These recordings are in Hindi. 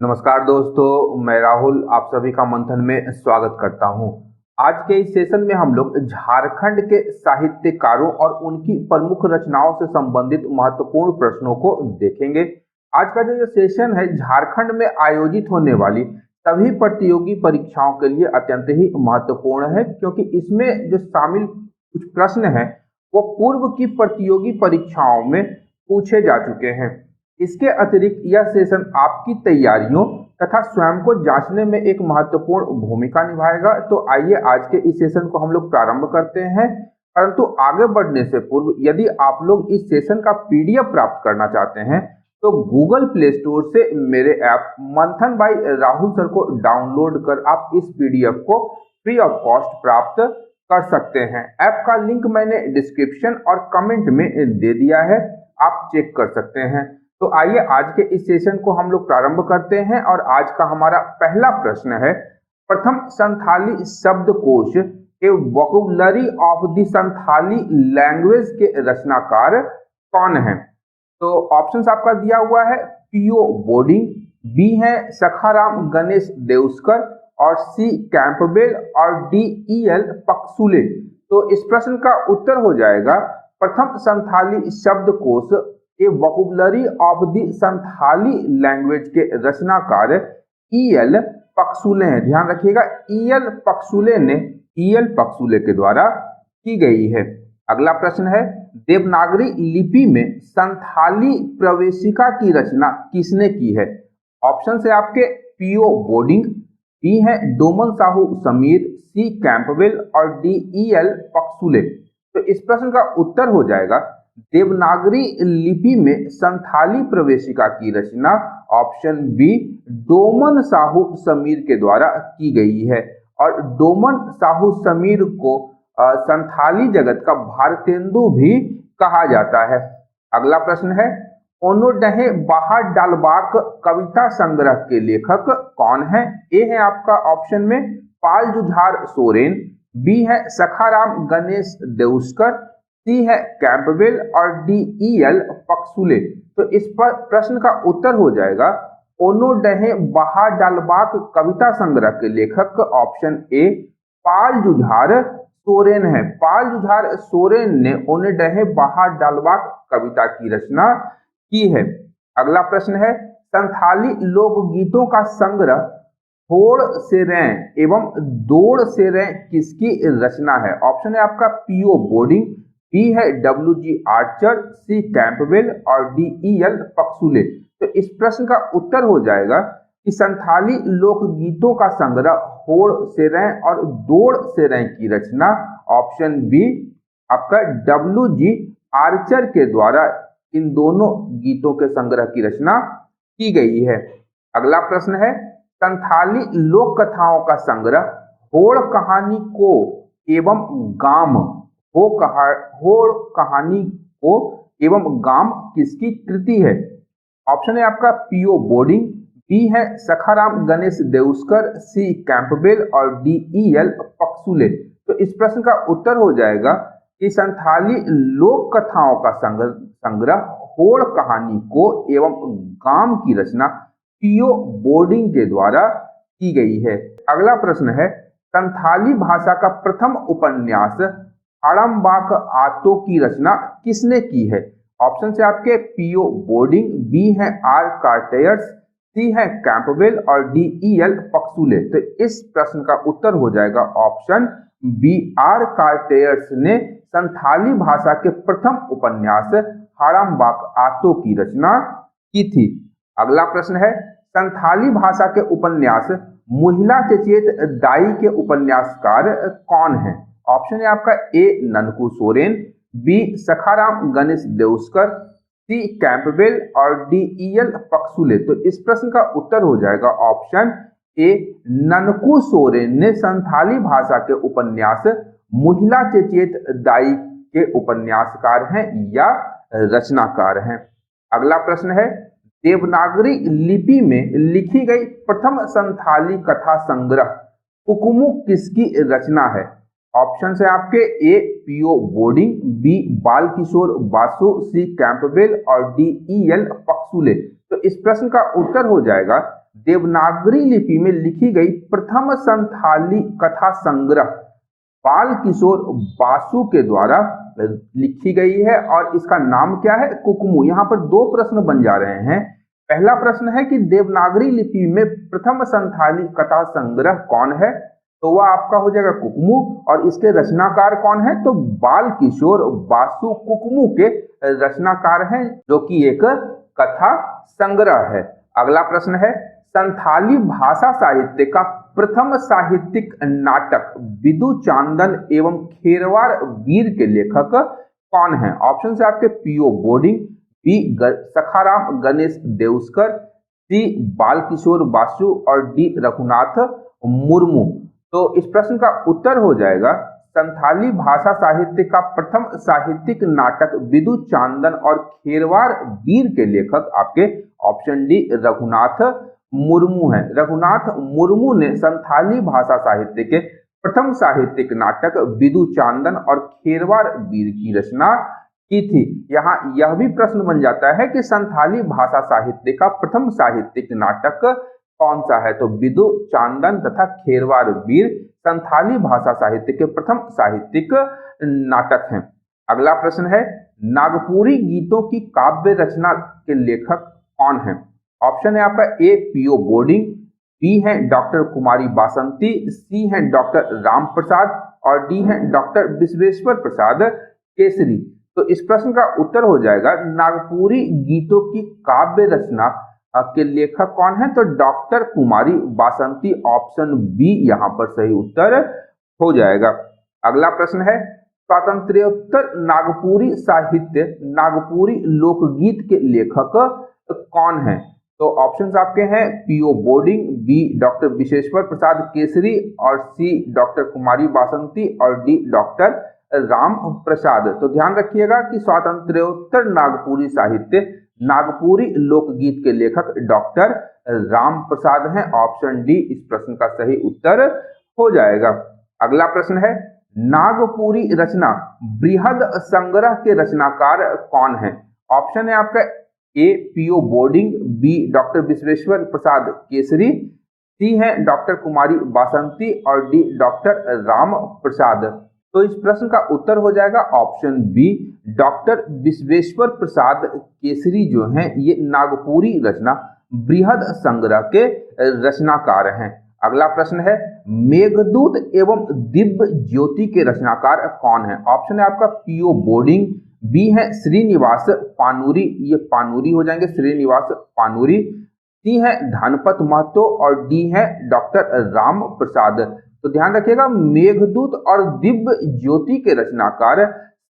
नमस्कार दोस्तों, मैं राहुल आप सभी का मंथन में स्वागत करता हूं। आज के इस सेशन में हम लोग झारखंड के साहित्यकारों और उनकी प्रमुख रचनाओं से संबंधित महत्वपूर्ण प्रश्नों को देखेंगे। आज का जो ये सेशन है झारखंड में आयोजित होने वाली सभी प्रतियोगी परीक्षाओं के लिए अत्यंत ही महत्वपूर्ण है, क्योंकि इसमें जो शामिल कुछ प्रश्न हैं वो पूर्व की प्रतियोगी परीक्षाओं में पूछे जा चुके हैं। इसके अतिरिक्त यह सेशन आपकी तैयारियों तथा स्वयं को जांचने में एक महत्वपूर्ण भूमिका निभाएगा। तो आइए आज के इस सेशन को हम लोग प्रारंभ करते हैं। परंतु आगे बढ़ने से पूर्व यदि आप लोग इस सेशन का पीडीएफ प्राप्त करना चाहते हैं तो गूगल प्ले स्टोर से मेरे ऐप मंथन बाय राहुल सर को डाउनलोड कर आप इस पीडीएफ को फ्री ऑफ कॉस्ट प्राप्त कर सकते हैं। ऐप का लिंक मैंने डिस्क्रिप्शन और कमेंट में दे दिया है, आप चेक कर सकते हैं। तो आइए आज के इस सेशन को हम लोग प्रारंभ करते हैं और आज का हमारा पहला प्रश्न है, प्रथम संथाली शब्दकोश a vocabulary of the Santhali language के रचनाकार कौन है? तो ऑप्शंस आपका दिया हुआ है पीओ बोर्डिंग, बी है सखाराम गणेश देउस्कर और सी कैंपबेल और डी ईएल पक्सुले। तो इस प्रश्न का उत्तर हो जाएगा प्रथम संथाली शब्दकोश a vocabulary of the Santhali language के रचनाकार ईएल पक्सुले हैं। ध्यान रखिएगा, ईएल पक्सुले के द्वारा की गई है। अगला प्रश्न है, देवनागरी लिपि में संथाली प्रवेशिका की रचना किसने की है? ऑप्शन है आपके पीओ बोर्डिंग, बी है डोमन साहू समीर, सी कैंपबेल और डी ईएल पक्सुले। तो इस प्रश्न का उत्तर हो जाएगा देवनागरी लिपि में संथाली प्रवेशिका की रचना ऑप्शन बी डोमन साहू समीर के द्वारा की गई है। और डोमन साहू समीर को संथाली जगत का भारतेंदु भी कहा जाता है। अगला प्रश्न है, ओनोडहे बाहर डालबाक कविता संग्रह के लेखक कौन है? ए है आपका ऑप्शन में पाल जुझार सोरेन, बी है सखाराम गणेश देउस्कर, सी है कैंपबेल और डी ईएल पक्सुले। तो इस पर प्रश्न का उत्तर हो जाएगा ओनोडहे बाहर डालबाक कविता संग्रह के लेखक ऑप्शन ए पाल जुझार सोरेन है। पाल जुझार सोरेन ने ओनोडहे बाहर डालबाक कविता की रचना की है। अगला प्रश्न है, संथाली लोकगीतों का संग्रह होड़ से रें एवं दौड़ से रें किसकी रचना है? ऑप्शन है आपका पीओ बोर्डिंग, बी है डब्ल्यूजी आर्चर, सी कैंपबेल और डी ईएल पक्सुले। तो इस प्रश्न का उत्तर हो जाएगा कि संथाली लोकगीतों का संग्रह होड़ से रें और दौड़ से रें की रचना ऑप्शन बी आपका डब्ल्यूजी आर्चर के द्वारा इन दोनों गीतों के संग्रह की रचना की गई है। अगला प्रश्न है, संथाली लोक कथाओं का संग्रह होड़ कहानी को एवं गाम होड़ कहानी को एवं गाम किसकी कृति है? ऑप्शन है आपका पीओ बोर्डिंग, बी है सखाराम गणेश देउस्कर, सी कैंपबेल और डी ईएल पक्सुले। तो इस प्रश्न का उत्तर हो जाएगा कि संथाली लोक कथाओं का संग्रह होड़ कहानी को एवं गाम की रचना पीओ बोर्डिंग के द्वारा की गई है। अगला प्रश्न है, संथाली भाषा का प्रथम उपन्यास हड़म्बाक आतो की रचना किसने की है? ऑप्शन से आपके पीओ बोर्डिंग, बी है आर कार्टेयर्स, सी है कैंपबेल और डी ईएल पक्सुले। तो इस प्रश्न का उत्तर हो जाएगा ऑप्शन बी आर कार्टेयर्स ने संथाली भाषा के प्रथम उपन्यास हड़म्बाक आतो की रचना की थी। अगला प्रश्न है, संथाली भाषा के उपन्यास मुहिला चेचेत दाई के उपन्यासकार कौन है? ऑप्शन है आपका ए ननकू सोरेन, बी सखाराम गणेश देउस्कर, सी कैंपबेल और डी ईएल पक्सुले। तो इस प्रश्न का उत्तर हो जाएगा ऑप्शन ए ननकू सोरेन ने संथाली भाषा के उपन्यास मुहिला चेचेत दाई के उपन्यासकार हैं या रचनाकार हैं। अगला प्रश्न है, देवनागरी लिपि में लिखी गई प्रथम संथाली कथा संग्रह कुकुमु किसकी रचना है? ऑप्शन है आपके ए पीओ बोर्डिंग, बी बाल किशोर बासु, सी कैंपबेल और डी ईएल पक्सुले। तो इस प्रश्न का उत्तर हो जाएगा देवनागरी लिपि में लिखी गई प्रथम संथाली कथा संग्रह बाल किशोर बासु के द्वारा लिखी गई है और इसका नाम क्या है? कुकमू। यहाँ पर दो प्रश्न बन जा रहे हैं। पहला प्रश्न है कि देवनागरी लिपि में प्रथम संथाली कथा संग्रह कौन है? तो वह आपका हो जाएगा कुकमू। और इसके रचनाकार कौन है? तो बाल किशोर बासु कुकमू के रचनाकार हैं, जो कि एक कथा संग्रह है। अगला प्रश्न है, संथाली भाषा साहित्य का प्रथम साहित्यिक नाटक बिदु चांदन एवं खेरवार वीर के लेखक कौन है? ऑप्शन से आपके P O Bodding, B Sakharam Ganesh Deuskar, C Balkishore Basu और डी रघुनाथ मुर्मू। तो इस प्रश्न का उत्तर हो जाएगा संथाली भाषा साहित्य का प्रथम साहित्यिक नाटक बिदु चांदन और खेरवार वीर के लेखक आपके ऑप्शन डी रघुनाथ मुर्मू है। रघुनाथ मुर्मू ने संथाली भाषा साहित्य के प्रथम साहित्यिक नाटक बिदु चांदन और खेरवार वीर की रचना की थी। यहाँ यह भी प्रश्न बन जाता है कि संथाली भाषा साहित्य का प्रथम साहित्यिक नाटक कौन सा है? तो बिदु चांदन तथा खेरवार वीर संथाली भाषा साहित्य के प्रथम साहित्यिक नाटक हैं। अगला प्रश्न है, नागपुरी गीतों की काव्य रचना के लेखक कौन है? ऑप्शन है आपका ए पीओ बोर्डिंग, बी है डॉक्टर कुमारी बासंती, सी है डॉक्टर राम प्रसाद और डी है डॉक्टर विश्वेश्वर प्रसाद केसरी। तो इस प्रश्न का उत्तर हो जाएगा नागपुरी गीतों की काव्य रचना के लेखक कौन है? तो डॉक्टर कुमारी बासंती, ऑप्शन बी यहाँ पर सही उत्तर हो जाएगा। अगला प्रश्न है, स्वातंत्र्योत्तर नागपुरी साहित्य नागपुरी लोकगीत के लेखक कौन है? तो ऑप्शंस आपके हैं P O Bodding, B doctor Vishweshwar Prasad Keshari और सी डॉक्टर कुमारी बासंती और डी डॉक्टर राम प्रसाद। तो ध्यान रखिएगा कि स्वातंत्र्योत्तर नागपुरी साहित्य नागपुरी लोकगीत के लेखक डॉक्टर राम प्रसाद हैं। ऑप्शन डी इस प्रश्न का सही उत्तर हो जाएगा। अगला प्रश्न है, नागपुरी रचना बृहद संग्रह के रचनाकार कौन है? ऑप्शन है आपका A P O Bodding, B doctor Vishweshwar Prasad Keshari, C है डॉक्टर कुमारी बासंती और डी डॉक्टर राम प्रसाद। तो इस प्रश्न का उत्तर हो जाएगा option B doctor Vishweshwar Prasad Kesari जो हैं ये नागपुरी रचना बृहद संग्रह के रचनाकार हैं। अगला प्रश्न है, मेघदूत एवं दिव्य ज्योति के रचनाकार कौन है? ऑप्शन है आपका पीओ बोर्डिंग, बी है श्रीनिवास पानूरी, ये पानूरी हो जाएंगे श्रीनिवास पानूरी, सी है धनपत महतो और डी है डॉक्टर राम प्रसाद। तो ध्यान रखिएगा मेघदूत और दिव्य ज्योति के रचनाकार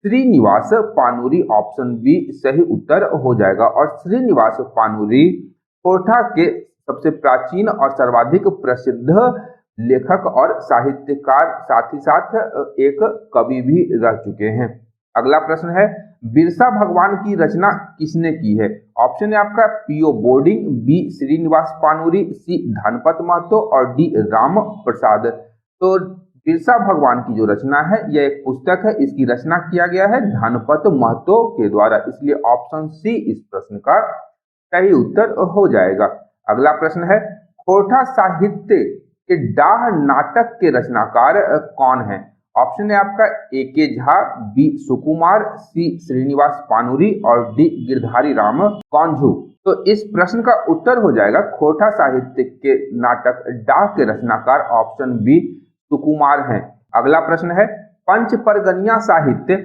श्रीनिवास पानूरी, ऑप्शन बी सही उत्तर हो जाएगा। और श्रीनिवास पानूरी खोरठा के सबसे प्राचीन और सर्वाधिक प्रसिद्ध लेखक और साहित्यकार, साथ ही साथ एक कवि भी रह चुके हैं। अगला प्रश्न है, बिरसा भगवान की रचना किसने की है? ऑप्शन है आपका PO Bodding, B Srinivas Panuri, सी धनपत महतो और डी राम प्रसाद। तो बिरसा भगवान की जो रचना है यह एक पुस्तक है, इसकी रचना किया गया है धनपत महतो के द्वारा, इसलिए ऑप्शन सी इस प्रश्न का सही उत्तर हो जाएगा। अगला प्रश्न है, खोरठा साहित्य के डाह नाटक के रचनाकार कौन है? ऑप्शन है आपका ए के झा, बी सुकुमार, सी श्रीनिवास पानूरी और डी गिरधारी राम कौंझू। तो इस प्रश्न का उत्तर हो जाएगा खोरठा साहित्य के नाटक डाह के रचनाकार ऑप्शन बी सुकुमार हैं। अगला प्रश्न है, पंच परगनिया साहित्य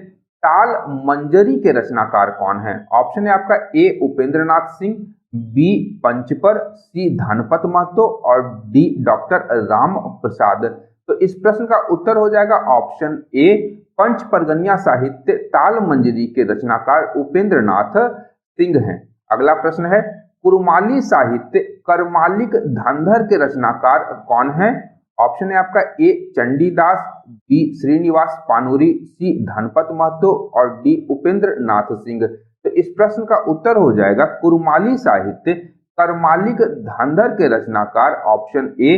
ताल मंजरी के रचनाकार कौन है? ऑप्शन है आपका ए उपेंद्रनाथ सिंह, बी पंचपर, सी धनपत महतो और डी डॉक्टर राम प्रसाद। तो इस प्रश्न का उत्तर हो जाएगा ऑप्शन ए पंच परगनिया साहित्य ताल मंजरी के रचनाकार उपेंद्रनाथ सिंह हैं। अगला प्रश्न है, कुरमाली साहित्य करमालिक धंधर के रचनाकार कौन है? ऑप्शन है आपका ए चंडीदास, बी श्रीनिवास पानूरी, सी धनपत महतो और डी उपेंद्र नाथ सिंह। तो इस प्रश्न का उत्तर हो जाएगा कुरमाली साहित्य करमालिक धंधर के रचनाकार ऑप्शन ए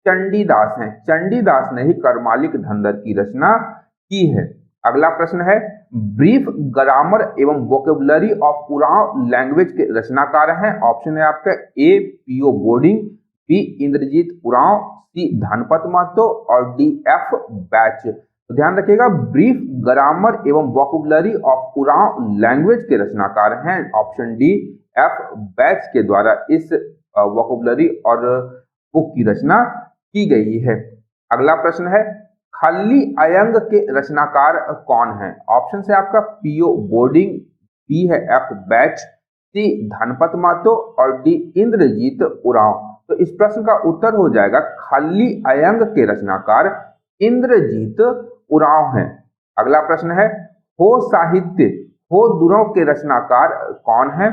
चंडीदास हैं। चंडीदास ने ही करमालिक धंधर की रचना की है। अगला प्रश्न है, ब्रीफ ग्रामर एवं वोकेबुलरी ऑफ उरांव लैंग्वेज के रचनाकार हैं। ऑप्शन है आपका A P O Bodding, B Indrajit Oraon, C Dhanpat Mahto और डी एफ बैच। तो ध्यान रखिएगा, ब्रीफ ग्रामर एवं वोकैबुलरी ऑफ उरांव लैंग्वेज के रचनाकार हैं ऑप्शन डी एफ बैच के द्वारा इस वोकैबुलरी और बुक की रचना की गई है। अगला प्रश्न है, खल्ली अयंग के रचनाकार कौन है? ऑप्शन है आपका पीओ बोर्डिंग, बी है एफ बैच, सी धनपत महतो और डी इंद्रजीत उरांव। तो इस प्रश्न का उत्तर हो जाएगा खल्ली अयंग के रचनाकार इंद्रजीत उरांव हैं। अगला प्रश्न है, हो साहित्य हो दुरों के रचनाकार कौन है?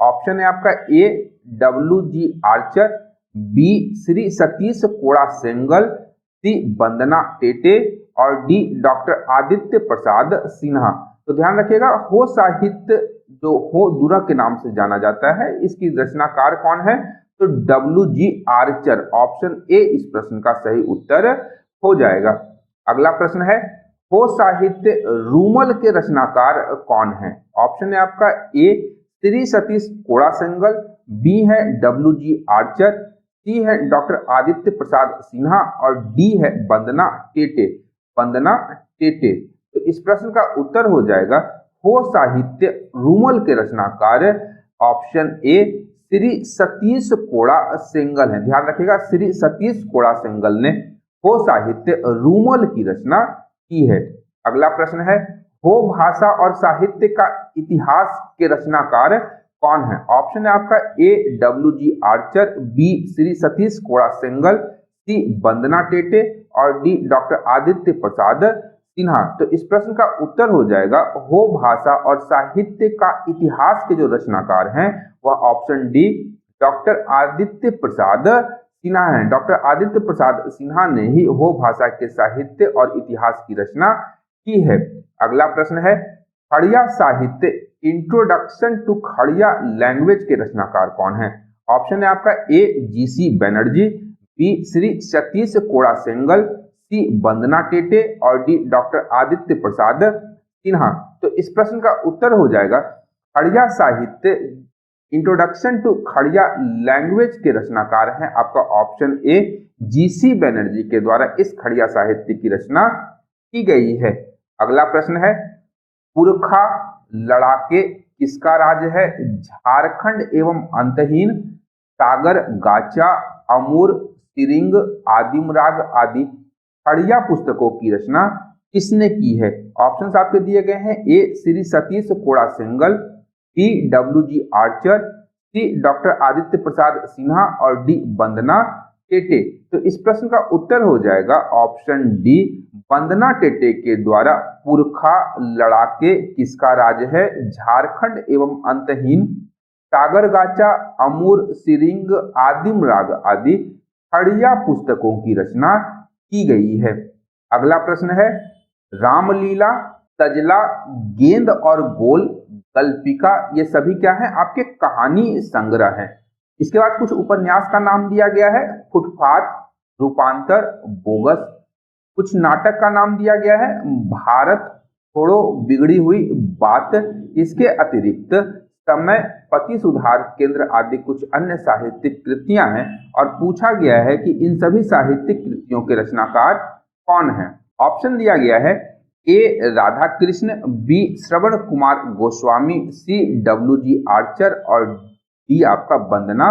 ऑप्शन है आपका A W G Archer, B Shri Satish Koda Sengal, C Vandana Tete और डी डॉक्टर आदित्य प्रसाद सिन्हा। तो ध्यान रखिएगा, हो साहित्य जो हो दुरा के नाम से जाना जाता है, इसकी रचनाकार कौन है? तो W G Archer, option A इस प्रश्न का सही उत्तर हो जाएगा। अगला प्रश्न है, हो साहित्य रूमल के रचनाकार कौन है? ऑप्शन है आपका ए श्री सतीश कोड़ा सेंगल, बी है डब्ल्यू जी आर्चर, सी है डॉक्टर आदित्य प्रसाद सिन्हा और डी है वंदना टेटे। वंदना टेटे। तो इस प्रश्न का उत्तर हो जाएगा हो साहित्य रूमल के रचनाकार ऑप्शन ए श्री सतीश कोड़ा सेंगल है। ध्यान रखिएगा, श्री सतीश कोड़ा सेंगल ने हो साहित्य रूमल की रचना की है। अगला प्रश्न है, हो भाषा और साहित्य का इतिहास के रचनाकार कौन है? ऑप्शन है आपका A W G Archer, B Shri Satish Koda Sengal, C Vandana Tete और डी डॉक्टर आदित्य प्रसाद सिन्हा। तो इस प्रश्न का उत्तर हो जाएगा हो भाषा और साहित्य का इतिहास के जो रचनाकार हैं वह option D doctor Aditya Prasad Sinha है। डॉक्टर आदित्य प्रसाद सिन्हा ने ही हो भाषा के साहित्य और इतिहास की रचना की है। अगला प्रश्न है, खड़िया साहित्य इंट्रोडक्शन टू खड़िया लैंग्वेज के रचनाकार कौन है? ऑप्शन है आपका ए GC Banerjee, B Shri Satish Koda Sengal, C Vandana Tete और डी डॉक्टर आदित्य प्रसाद सिन्हा। तो इस प्रश्न का उत्तर हो जाएगा खड़िया साहित्य इंट्रोडक्शन टू खड़िया लैंग्वेज के रचनाकार हैं आपका ऑप्शन ए जीसी बनर्जी के द्वारा इस खड़िया साहित्य की रचना की गई है। अगला प्रश्न है, पुरखा लड़ाके किसका राज्य है? झारखंड एवं अंतहीन, सागर गाचा, अमूर, सिरिंग, आदिमराग आदि खड़िया पुस्तकों की रचना किसने की है? ऑप्शंस आपके दिए गए हैं, ए Shri Satish Koda सेंगल, B W G Archer, सी डॉक्टर आदित्य प्रसाद सिन्हा और डी वंदना टेटे। तो इस प्रश्न का उत्तर हो जाएगा ऑप्शन डी वंदना टेटे के द्वारा पुरखा लड़ाके किसका राज्य है? झारखंड एवं अंतहीन, सागरगाचा, अमूर, सिरिंग, आदिमराग आदि खड़िया पुस्तकों की रचना की गई है। अगला प्रश्न है, रामलीला, तजला, गेंद और गोल, कल्पिका ये सभी क्या है? आपके कहानी संग्रह हैं। इसके बाद कुछ उपन्यास का नाम दिया गया है, फुटपाथ, रूपांतर, बोगस। कुछ नाटक का नाम दिया गया है, भारत छोड़ो, बिगड़ी हुई बात। इसके अतिरिक्त समय, पति सुधार केंद्र आदि कुछ अन्य साहित्यिक कृतियां हैं और पूछा गया है कि इन सभी साहित्यिक कृतियों के रचनाकार कौन हैं। ऑप्शन दिया गया है, A Radha Krishna, B Shravan Kumar Goswami, C W G Archer और डी आपका वंदना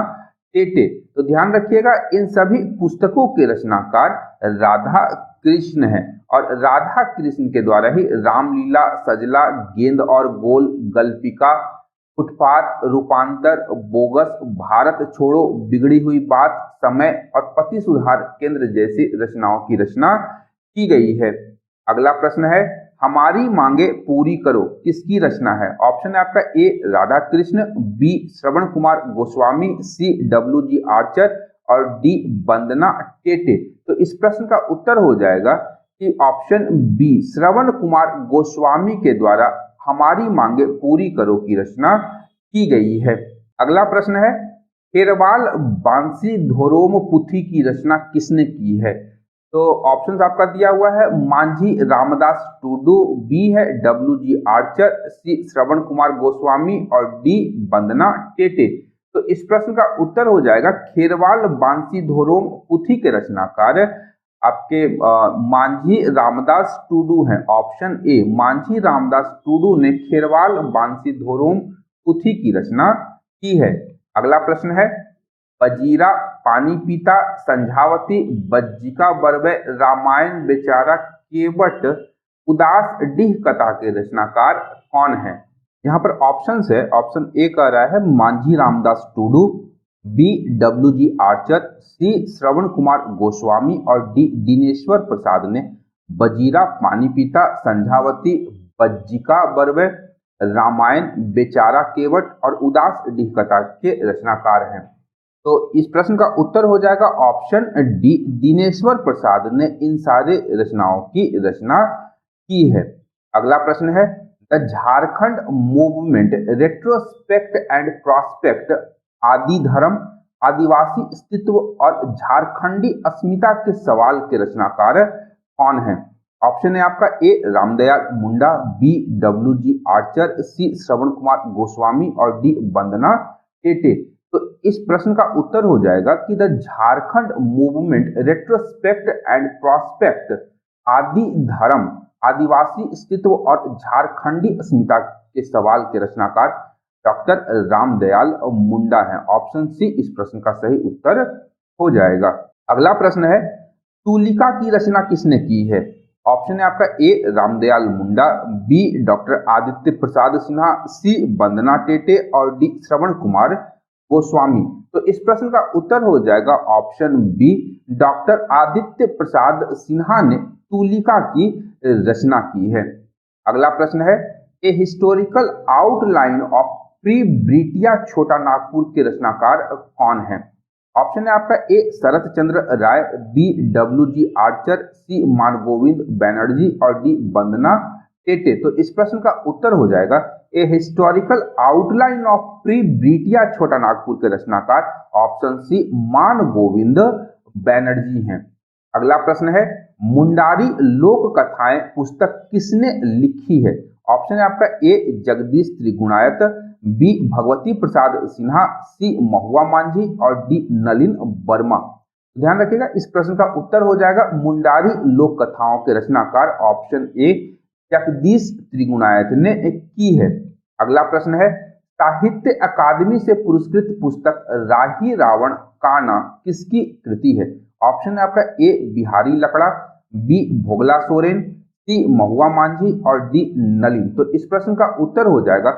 टेटे। तो ध्यान रखिएगा, इन सभी पुस्तकों के रचनाकार राधा कृष्ण है और राधा कृष्ण के द्वारा ही रामलीला, सजला, गेंद और गोल, गल्पिका, फुटपाथ, रूपांतर, बोगस, भारत छोड़ो, बिगड़ी हुई बात, समय और पति सुधार केंद्र जैसी रचनाओं की रचना की गई है। अगला प्रश्न है, हमारी मांगे पूरी करो किसकी रचना है? ऑप्शन है आपका A Radha Krishna, B Shravan Kumar Goswami, C W G Archer और डी वंदना टेटे। तो इस प्रश्न का उत्तर हो जाएगा कि ऑप्शन बी श्रवण कुमार गोस्वामी के द्वारा हमारी मांगे पूरी करो की रचना की गई है। अगला प्रश्न है, खेरवाल बांसी धोरोम पुथी की रचना किसने की है? तो ऑप्शंस आपका दिया हुआ है, मांझी रामदास टूडू, बी है W G Archer, C Shravan Kumar Goswami और डी वंदना टेटे। तो इस प्रश्न का उत्तर हो जाएगा खेरवाल बांसीधोरोम पुथी के रचनाकार आपके मांझी रामदास टूडू हैं। ऑप्शन ए मांझी रामदास टूडू ने खेरवाल बांसीधोरोम पुथी की रचना की है। अगला प्रश्न है बजीरा, पानी पीता, संझावती, बज्जिका बरवे, रामायण बेचारा केवट, उदास डीह कथा के रचनाकार कौन है। यहाँ पर ऑप्शन है, ऑप्शन ए कह रहा है Manjhi Ramdas Tudu, B W G Archer, C Shravan Kumar Goswami और डी दिनेश्वर प्रसाद ने बजीरा, पानी पीता, संझावती, बज्जिका बरवे, रामायण बेचारा केवट और उदास डीह कथा के रचनाकार हैं। तो इस प्रश्न का उत्तर हो जाएगा ऑप्शन डी दिनेश्वर प्रसाद ने इन सारे रचनाओं की रचना की है। अगला प्रश्न है the Jharkhand movement retrospect and prospect, आदि धर्म, आदिवासी अस्तित्व और झारखंडी अस्मिता के सवाल के रचनाकार कौन है। ऑप्शन है आपका ए Ramdayal Munda, B W G. Archer, C Shravan Kumar Goswami और डी वंदना टेटे। तो इस प्रश्न का उत्तर हो जाएगा कि the Jharkhand movement retrospect and prospect, आदि धर्म, आदिवासी अस्तित्व और झारखंडी अस्मिता के सवाल के रचनाकार डॉक्टर रामदयाल मुंडा हैं। ऑप्शन सी इस प्रश्न का सही उत्तर हो जाएगा। अगला प्रश्न है तुलिका की रचना किसने की है। ऑप्शन है आपका ए रामदयाल मुंडा, बी डॉक्टर आदित्य प्रसाद सिन्हा, सी वंदना टेटे और डी श्रवण कुमार गोस्वामी। तो इस प्रश्न का उत्तर हो जाएगा option B doctor Aditya Prasad Sinha ने तुलिका की रचना की है। अगला प्रश्न है A historical outline of pre British Chota Nagpur के रचनाकार कौन है। ऑप्शन है आपका A Sarat Chandra Roy, B W G. Archer, C Mangovind Banerjee और डी वंदना टेटे। तो इस प्रश्न का उत्तर हो जाएगा A historical outline of pre British Chota Nagpur के रचनाकार ऑप्शन सी मान गोविंद बैनर्जी हैं। अगला प्रश्न है मुंडारी लोक कथाएं पुस्तक किसने लिखी है। ऑप्शन है आपका ए जगदीश त्रिगुणायत, बी भगवती प्रसाद सिन्हा, सी महुआ मांझी और डी नलिन वर्मा। ध्यान रखिएगा इस प्रश्न का उत्तर हो जाएगा मुंडारी लोक कथाओं के रचनाकार ऑप्शन ए जगदीश त्रिगुणायत ने की है। अगला प्रश्न है साहित्य अकादमी से पुरस्कृत पुस्तक राही रावण काना किसकी कृति है। ऑप्शन है आपका ए बिहारी लकड़ा, बी भोगला सोरेन, सी महुआ मांझी और डी नलिन। तो इस प्रश्न का उत्तर हो जाएगा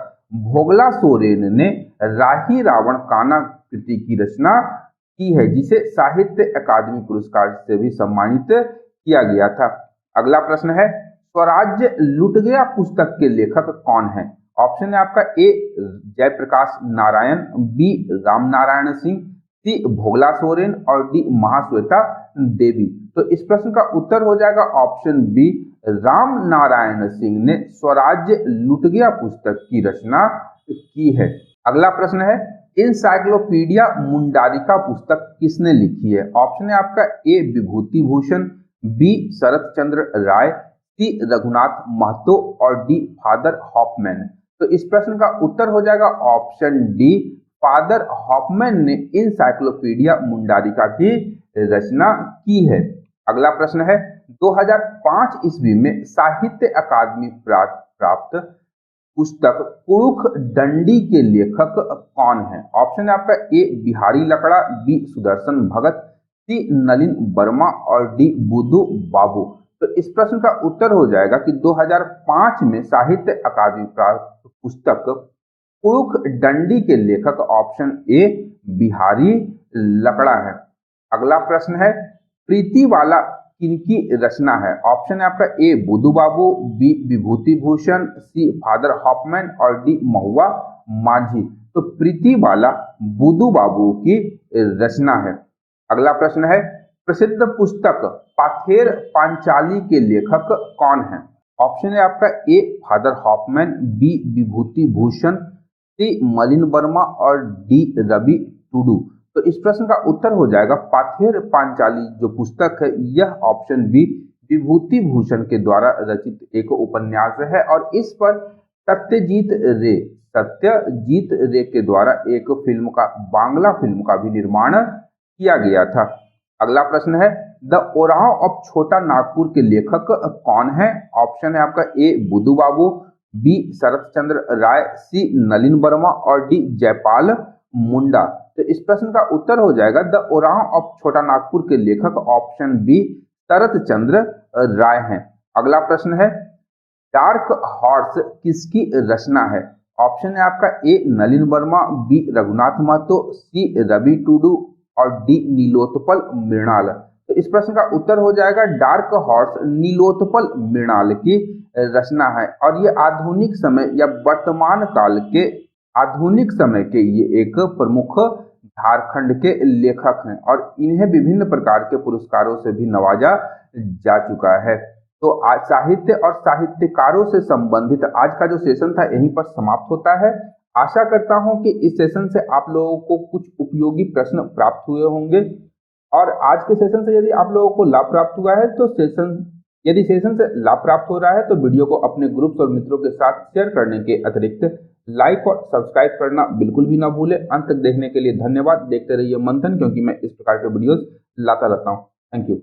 भोगला सोरेन ने राही रावण काना कृति की रचना की है, जिसे साहित्य अकादमी पुरस्कार से भी सम्मानित किया गया था। अगला प्रश्न है स्वराज्य लुट गया पुस्तक के लेखक कौन है। ऑप्शन है आपका ए जयप्रकाश नारायण, बी राम नारायण सिंह, सी भोगला सोरेन और डी महाश्वेता देवी। तो इस प्रश्न का उत्तर हो जाएगा ऑप्शन बी राम नारायण सिंह ने स्वराज्य लुट गया पुस्तक की रचना की है। अगला प्रश्न है इनसाइक्लोपीडिया मुंडारिका पुस्तक किसने लिखी है। ऑप्शन है आपका ए विभूति भूषण, बी शरत चंद्र राय, सी रघुनाथ महतो और डी फादर हॉफमैन। तो इस प्रश्न का उत्तर हो जाएगा ऑप्शन डी फादर हॉफमैन ने इनसाइक्लोपीडिया मुंडारिका की रचना की है। अगला प्रश्न है 2005 ईस्वी में साहित्य अकादमी प्राप्त पुस्तक कुड़ुख डंडी के लेखक कौन है। ऑप्शन है आपका ए बिहारी लकड़ा, बी सुदर्शन भगत, सी नलिन वर्मा और डी बुद्धू बाबू। तो इस प्रश्न का उत्तर हो जाएगा कि 2005 में साहित्य अकादमी प्राप्त पुस्तक कुड़ुख डंडी के लेखक ऑप्शन ए बिहारी लकड़ा है। अगला प्रश्न है प्रीति वाला किनकी रचना है। ऑप्शन है आपका ए बुद्धू बाबू, बी विभूति भूषण, सी फादर हॉफमैन और डी महुआ मांझी। तो प्रीति वाला बुद्धू बाबू की रचना है। अगला प्रश्न है प्रसिद्ध पुस्तक पाथेर पांचाली के लेखक कौन है। ऑप्शन है आपका a father Hoffmann, B Vibhuti Bhushan, सी मलिन वर्मा और डी रवि टुडू। तो इस प्रश्न का उत्तर हो जाएगा पाथेर पांचाली जो पुस्तक है यह ऑप्शन बी विभूति भूषण के द्वारा रचित एक उपन्यास है और इस पर सत्यजीत रे सत्यजीत रे के द्वारा एक फिल्म का बांग्ला फिल्म का भी निर्माण किया गया था। अगला प्रश्न है, द ओरांव ऑफ छोटा नागपुर के लेखक कौन है? ऑप्शन है आपका ए बुद्धू बाबू, बी शरत चंद्र राय, सी नलिन वर्मा और डी जयपाल मुंडा। तो इस प्रश्न का उत्तर हो जाएगा द ओरांव ऑफ छोटा नागपुर के लेखक ऑप्शन बी शरत चंद्र राय हैं। अगला प्रश्न है, डार्क हॉर्स किसकी रचना है? ऑप्शन है आपका ए नलिन वर्मा, बी रघुनाथ महतो, सी रवि टुडू और डी नीलोत्पल मृणाल। तो इस प्रश्न का उत्तर हो जाएगा डार्क हॉर्स नीलोत्पल मृणाल की रचना है और ये आधुनिक समय या वर्तमान काल के आधुनिक समय के ये एक प्रमुख झारखंड के लेखक हैं और इन्हें विभिन्न प्रकार के पुरस्कारों से भी नवाजा जा चुका है। तो आज साहित्य और साहित्यकारों से संबंधित आज का जो सेशन था यहीं पर समाप्त होता है। आशा करता हूं कि इस सेशन से आप लोगों को कुछ उपयोगी प्रश्न प्राप्त हुए होंगे और आज के सेशन से यदि आप लोगों को लाभ प्राप्त हुआ है तो यदि सेशन से लाभ प्राप्त हो रहा है तो वीडियो को अपने ग्रुप्स और मित्रों के साथ शेयर करने के अतिरिक्त लाइक और सब्सक्राइब करना बिल्कुल भी ना भूले। अंत तक देखने के लिए धन्यवाद। देखते रहिए मंथन, क्योंकि मैं इस प्रकार के वीडियोस लाता रहता हूँ। Thank you.